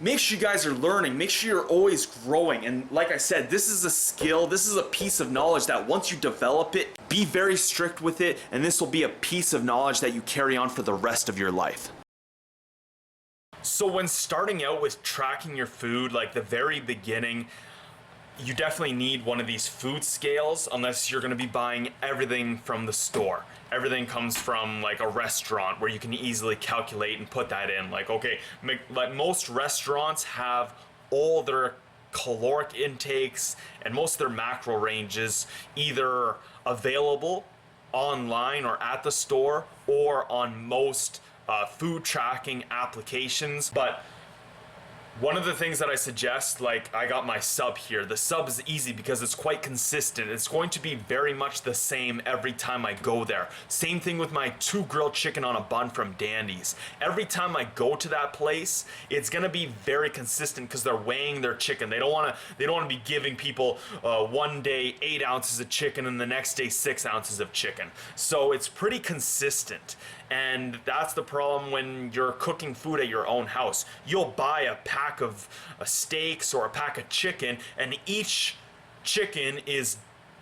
make sure you guys are learning, make sure you're always growing. And like I said, this is a skill, this is a piece of knowledge that once you develop it, be very strict with it, and this will be a piece of knowledge that you carry on for the rest of your life. So when starting out with tracking your food, like the very beginning, you definitely need one of these food scales unless you're gonna be buying everything from the store. Everything comes from like a restaurant where you can easily calculate and put that in. Like, okay, like most restaurants have all their caloric intakes and most of their macro ranges either available online or at the store or on most food tracking applications. But one of the things that I suggest, like I got my sub here. The sub is easy because it's quite consistent. It's going to be very much the same every time I go there. Same thing with my 2 grilled chicken on a bun from Dandy's. Every time I go to that place, it's gonna be very consistent because they're weighing their chicken. They don't wanna be giving people one day 8 ounces of chicken and the next day 6 ounces of chicken. So it's pretty consistent. And that's the problem when you're cooking food at your own house. You'll buy a pack of steaks or a pack of chicken, and each chicken is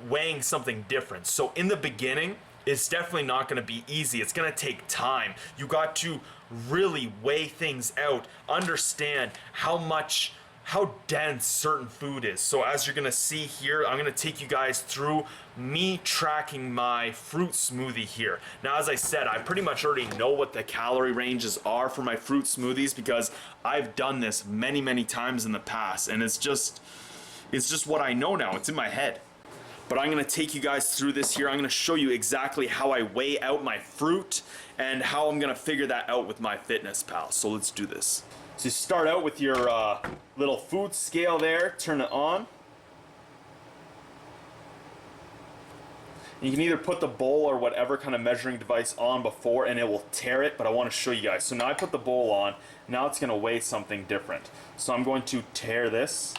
weighing something different. So in the beginning, it's definitely not gonna be easy. It's gonna take time. You got to really weigh things out, understand how dense certain food is. So as you're gonna see here, I'm gonna take you guys through me tracking my fruit smoothie here. Now, as I said, I pretty much already know what the calorie ranges are for my fruit smoothies because I've done this many, many times in the past, and it's just what I know now. It's in my head. But I'm gonna take you guys through this here. I'm gonna show you exactly how I weigh out my fruit and how I'm gonna figure that out with MyFitnessPal. So let's do this. So you start out with your little food scale there, turn it on. You can either put the bowl or whatever kind of measuring device on before and it will tear it, but I want to show you guys. So now I put the bowl on, now it's going to weigh something different. So I'm going to tear this,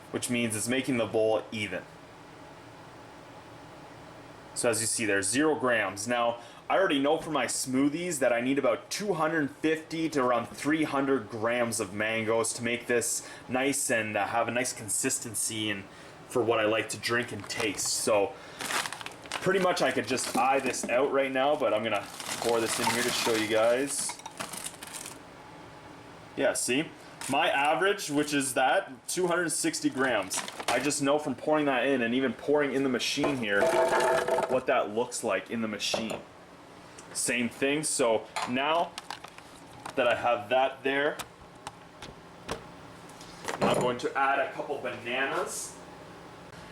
which means it's making the bowl even. So as you see there, 0 grams. Now, I already know for my smoothies that I need about 250 to around 300 grams of mangoes to make this nice and have a nice consistency and for what I like to drink and taste. So pretty much I could just eye this out right now, but I'm gonna pour this in here to show you guys. Yeah, see? My average, which is that, 260 grams. I just know from pouring that in and even pouring in the machine here what that looks like in the machine. Same thing. So now that I have that there, I'm going to add a couple bananas.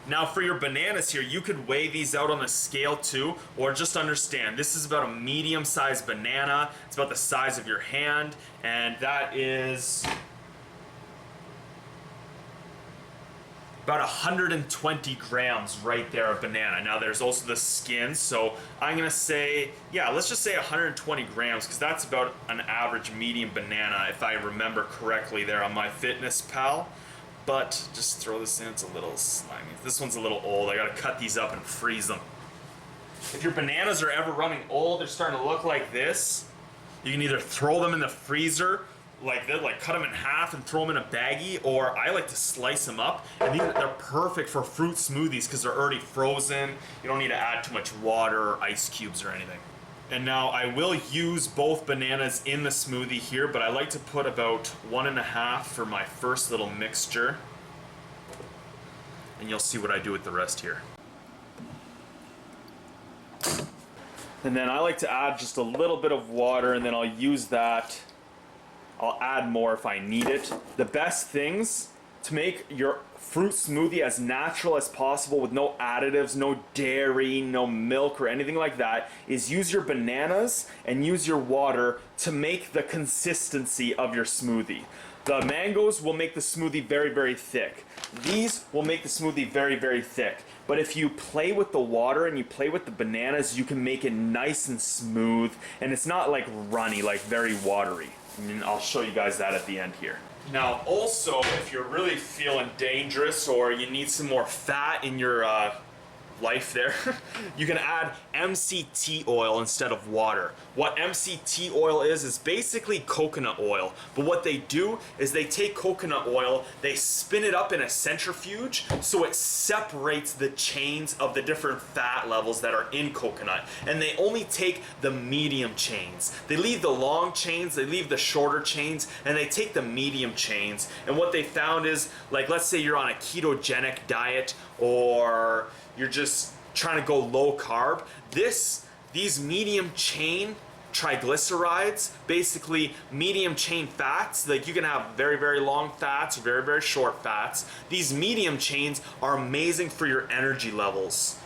Now for your bananas here, you could weigh these out on the scale too, or just understand this is about a medium-sized banana. It's about the size of your hand, and that is about 120 grams right there of banana. Now there's also the skin, so I'm gonna say, yeah, let's just say 120 grams because that's about an average medium banana if I remember correctly there on MyFitnessPal. But just throw this in, it's a little slimy. This one's a little old, I gotta cut these up and freeze them. If your bananas are ever running old, they're starting to look like this, you can either throw them in the freezer like that, like cut them in half and throw them in a baggie, or I like to slice them up, and they're perfect for fruit smoothies because they're already frozen. You don't need to add too much water or ice cubes or anything. And now I will use both bananas in the smoothie here, but I like to put about 1.5 for my first little mixture, and you'll see what I do with the rest here. And then I like to add just a little bit of water, and then I'll use that. I'll add more if I need it. The best things to make your fruit smoothie as natural as possible with no additives, no dairy, no milk or anything like that is use your bananas and use your water to make the consistency of your smoothie. The mangoes will make the smoothie very, very thick. These will make the smoothie very, very thick. But if you play with the water and you play with the bananas, you can make it nice and smooth, and it's not like runny, like very watery. And I'll show you guys that at the end here. Now also, if you're really feeling dangerous or you need some more fat in your life there. You can add MCT oil instead of water. What MCT oil is basically coconut oil. But what they do is they take coconut oil, they spin it up in a centrifuge so it separates the chains of the different fat levels that are in coconut. And they only take the medium chains. They leave the long chains, they leave the shorter chains, and they take the medium chains. And what they found is, like, let's say you're on a ketogenic diet, or you're just trying to go low carb, these medium chain triglycerides, basically medium chain fats, like you can have very, very long fats or very, very short fats. These medium chains are amazing for your energy levels.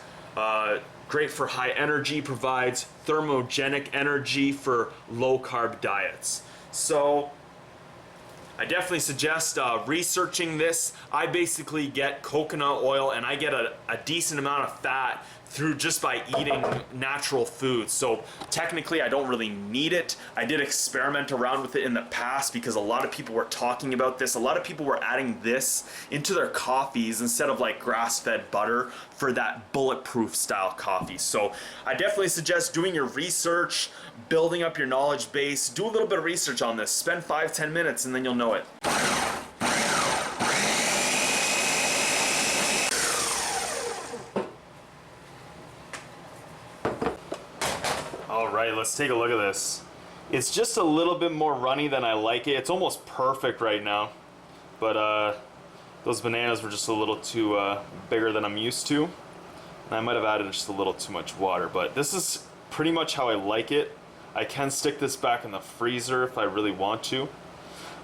Great for high energy, provides thermogenic energy for low carb diets. So I definitely suggest researching this. I basically get coconut oil and I get a decent amount of fat through just by eating natural foods. So technically I don't really need it. I did experiment around with it in the past because a lot of people were talking about this. A lot of people were adding this into their coffees instead of like grass-fed butter for that bulletproof style coffee. So I definitely suggest doing your research, building up your knowledge base, do a little bit of research on this. Spend 5-10 minutes and then you'll know it. Alright, let's take a look at this. It's just a little bit more runny than I like it. It's almost perfect right now. But those bananas were just a little too bigger than I'm used to. And I might have added just a little too much water. But this is pretty much how I like it. I can stick this back in the freezer if I really want to.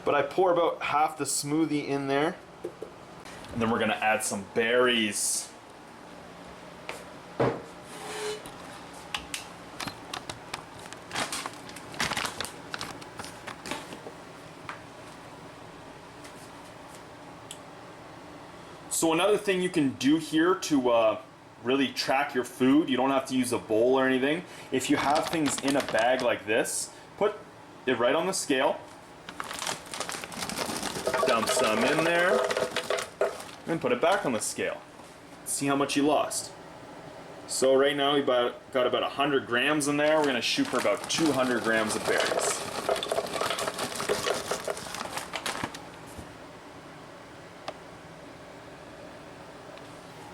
But I pour about half the smoothie in there. And then we're going to add some berries. So another thing you can do here to really track your food, you don't have to use a bowl or anything. If you have things in a bag like this, put it right on the scale, dump some in there, and put it back on the scale. See how much you lost. So right now we've got about 100 grams in there. We're going to shoot for about 200 grams of berries.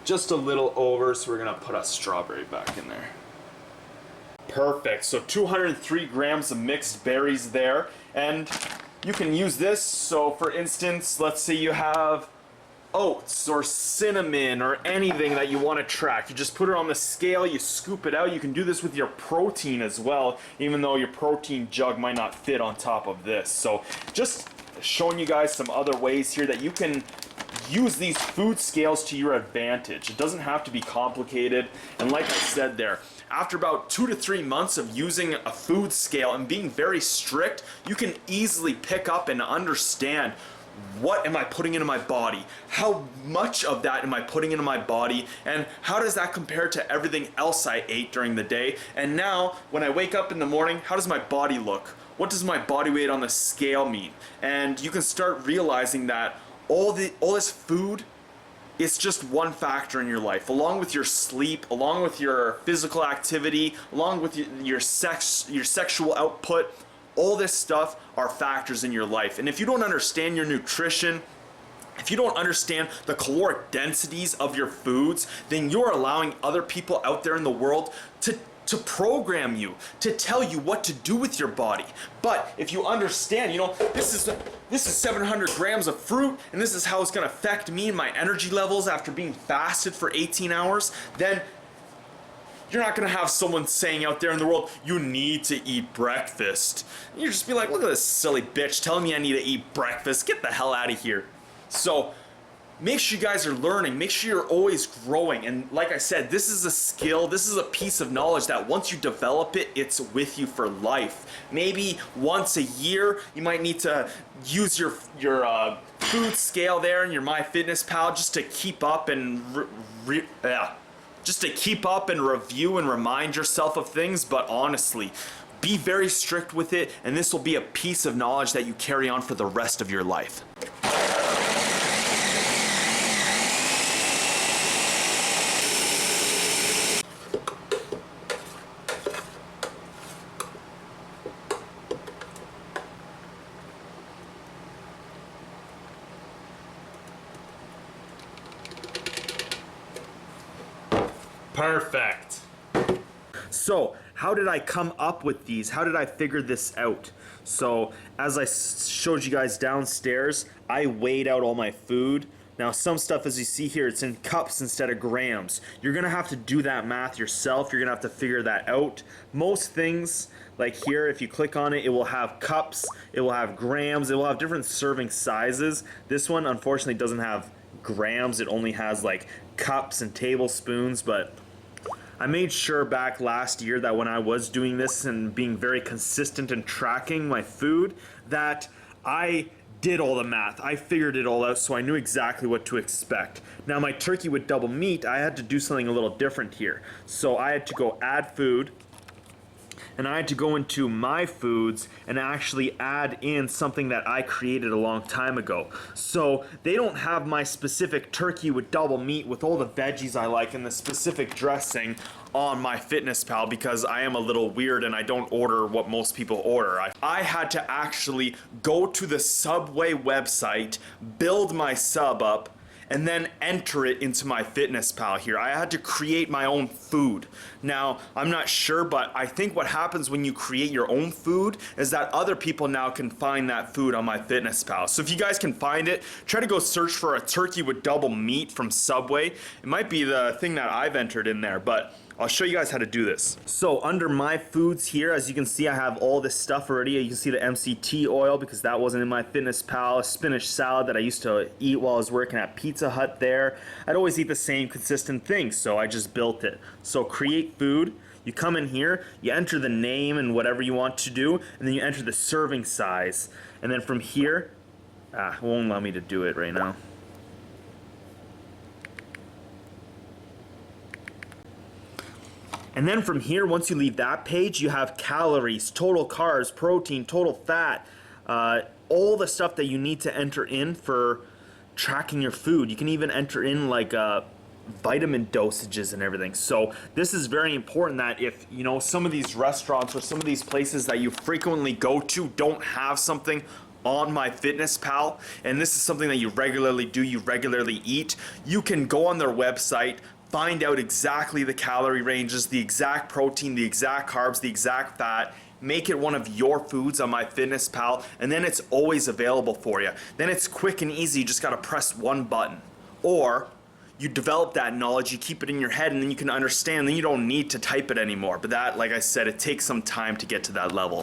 Just a little over, so we're gonna put a strawberry back in there. Perfect, so 203 grams of mixed berries there, and you can use this. So for instance, let's say you have oats or cinnamon or anything that you want to track. You just put it on the scale, you scoop it out. You can do this with your protein as well, even though your protein jug might not fit on top of this. So just showing you guys some other ways here that you can use these food scales to your advantage. It doesn't have to be complicated. And like I said there, after about 2 to 3 months of using a food scale and being very strict, you can easily pick up and understand, what am I putting into my body? How much of that am I putting into my body? And how does that compare to everything else I ate during the day? And now, when I wake up in the morning, how does my body look? What does my body weight on the scale mean? And you can start realizing that all this food is just one factor in your life, along with your sleep, along with your physical activity, along with your sexual output. All this stuff are factors in your life. And if you don't understand your nutrition, if you don't understand the caloric densities of your foods, then you're allowing other people out there in the world to program you, to tell you what to do with your body. But if you understand, this is 700 grams of fruit, and this is how it's gonna affect me and my energy levels after being fasted for 18 hours, then you're not gonna have someone saying out there in the world, you need to eat breakfast. You just be like, look at this silly bitch telling me I need to eat breakfast. Get the hell out of here. So make sure you guys are learning, make sure you're always growing. And like I said, this is a skill, this is a piece of knowledge that once you develop it, it's with you for life. Maybe once a year, you might need to use your food scale there in your MyFitnessPal just to keep up and review and remind yourself of things. But honestly, be very strict with it, and this will be a piece of knowledge that you carry on for the rest of your life. Perfect. So, how did I come up with these? How did I figure this out? So, as I showed you guys downstairs, I weighed out all my food. Now, some stuff, as you see here, it's in cups instead of grams. You're gonna have to do that math yourself. You're gonna have to figure that out. Most things, like here, if you click on it, it will have cups, it will have grams, it will have different serving sizes. This one, unfortunately, doesn't have grams. It only has like cups and tablespoons, but I made sure back last year that when I was doing this and being very consistent in tracking my food, that I did all the math. I figured it all out, so I knew exactly what to expect. Now, my turkey with double meat, I had to do something a little different here. So I had to go add food, and I had to go into my foods and actually add in something that I created a long time ago. So they don't have my specific turkey with double meat with all the veggies I like and the specific dressing on MyFitnessPal because I am a little weird and I don't order what most people order. I had to actually go to the Subway website, build my sub up, and then enter it into MyFitnessPal here. I had to create my own food. Now, I'm not sure, but I think what happens when you create your own food is that other people now can find that food on MyFitnessPal. So if you guys can find it, try to go search for a turkey with double meat from Subway. It might be the thing that I've entered in there, but I'll show you guys how to do this. So under my foods here, as you can see, I have all this stuff already. You can see the MCT oil because that wasn't in MyFitnessPal, a spinach salad that I used to eat while I was working at Pizza Hut there. I'd always eat the same consistent things, so I just built it. So create food, you come in here, you enter the name and whatever you want to do, and then you enter the serving size. And then from here, it won't allow me to do it right now. And then from here, once you leave that page, you have calories, total carbs, protein, total fat, all the stuff that you need to enter in for tracking your food. You can even enter in like vitamin dosages and everything. So this is very important that if, you know, some of these restaurants or some of these places that you frequently go to don't have something on MyFitnessPal, and this is something that you regularly do, you regularly eat, you can go on their website, find out exactly the calorie ranges, the exact protein, the exact carbs, the exact fat, make it one of your foods on MyFitnessPal, and then it's always available for you. Then it's quick and easy, you just gotta press one button. Or you develop that knowledge, you keep it in your head, and then you can understand, then you don't need to type it anymore. But that, like I said, it takes some time to get to that level.